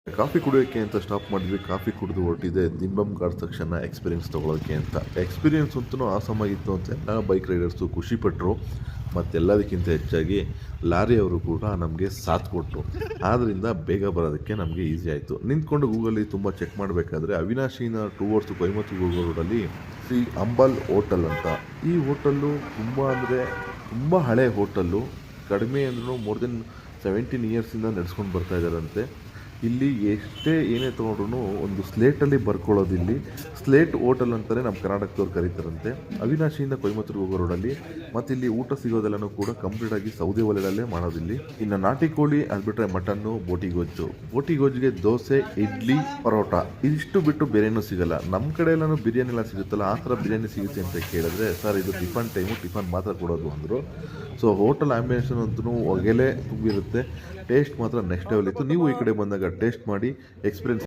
Coffee ಕುಡಿಯೋಕ್ಕೆ ಅಂತ stop ಮಾಡಿದ್ವಿ. ಕಾಫಿ ಕುಡಿದು ಹೊರಟಿದೆ ದಿಂಬಮ್ ಕಾರ್ ತಕ್ಷಣ ಎಕ್ಸ್ಪೀರಿಯನ್ಸ್ ತೊಗೊಳೋಕ್ಕೆ ಅಂತ. ಎಕ್ಸ್ಪೀರಿಯನ್ಸ್ ಅಂತೂ ಆಸಮಾಗಿತ್ತು ಅಂತ ಎಲ್ಲ ಬೈಕ್ ರೈಡರ್ಸು ಖುಷಿಪಟ್ಟರು. ಮತ್ತೆಲ್ಲದಕ್ಕಿಂತ ಹೆಚ್ಚಾಗಿ ಲಾರಿಯವರು ಕೂಡ ನಮಗೆ ಸಾಥ್ ಕೊಟ್ಟರು. ಆದ್ದರಿಂದ ಬೇಗ ಬರೋದಕ್ಕೆ ನಮಗೆ ಈಸಿ ಆಯಿತು. ನಿಂತ್ಕೊಂಡು ಗೂಗಲಲ್ಲಿ ತುಂಬ ಚೆಕ್ ಮಾಡಬೇಕಾದ್ರೆ ಅವಿನಾಶಿನ ಟೂವರ್ಸು ಕೊಯಮತ್ತೂರು ಹೋಗೋ ರೋಡಲ್ಲಿ ಶ್ರೀ ಅಂಬಲ್ ಹೋಟೆಲ್ ಅಂತ. ಈ ಹೋಟೆಲ್ಲು ತುಂಬ ಹಳೆ ಹೋಟೆಲ್ಲು. ಕಡಿಮೆ ಅಂದ್ರೂ ಮೋರ್ ದೆನ್ 17 ಇಯರ್ಸಿಂದ ನಡೆಸ್ಕೊಂಡು ಬರ್ತಾ ಇದ್ದಾರಂತೆ. ಇಲ್ಲಿ ಎಷ್ಟೇ ಏನೇ ತೊಗೊಂಡ್ರು ಒಂದು ಸ್ಲೇಟಲ್ಲಿ ಬರ್ಕೊಳ್ಳೋದು. ಇಲ್ಲಿ ಸ್ಲೇಟ್ ಹೋಟೆಲ್ ಅಂತಲೇ ನಮ್ಮ ಕರ್ನಾಟಕದವ್ರು ಕರೀತಾರಂತೆ. ಅವಿನಾಶಿಯಿಂದ ಕೊಯಮತ್ತೂರು ಹೋಗೋ ರೋಡಲ್ಲಿ. ಮತ್ತು ಇಲ್ಲಿ ಊಟ ಸಿಗೋದೆಲ್ಲನೂ ಕೂಡ ಕಂಪ್ಲೀಟಾಗಿ ಸೌದೆ ಒಲೆಯಲ್ಲೇ ಮಾಡೋದಿಲ್ಲಿ. ಇನ್ನು ನಾಟಿ ಕೋಳಿ ಅದು ಬಿಟ್ಟರೆ ಮಟನ್ನು, ಬೋಟಿ ಗೊಜ್ಜಿಗೆ ದೋಸೆ, ಇಡ್ಲಿ, ಪರೋಟ ಇದಿಷ್ಟು ಬಿಟ್ಟು ಬೇರೇನೂ ಸಿಗಲ್ಲ. ನಮ್ಮ ಕಡೆ ಎಲ್ಲನೂ ಬಿರಿಯಾನಿ ಎಲ್ಲ ಸಿಗುತ್ತಲ್ಲ, ಆ ಥರ ಬಿರಿಯಾನಿ ಸಿಗುತ್ತೆ ಅಂತ ಕೇಳಿದ್ರೆ ಸರ್ ಇದು ಟಿಫನ್ ಟೈಮು, ಟಿಫನ್ ಮಾತ್ರ ಕೊಡೋದು ಅಂದರು. ಸೊ ಹೋಟೆಲ್ ಆಂಬಿಯನ್ಸ್ ಅಂತೂ ಹೊಗೆಲೆ ತುಂಬಿರುತ್ತೆ. ಟೇಸ್ಟ್ ಮಾತ್ರ ನೆಕ್ಸ್ಟ್ ಲೆವೆಲ್ ಇತ್ತು. ನೀವು ಈ ಕಡೆ ಬಂದಾಗ ಟೇಸ್ಟ್ ಮಾಡಿ ಎಕ್ಸ್ಪೀರಿಯನ್ಸ್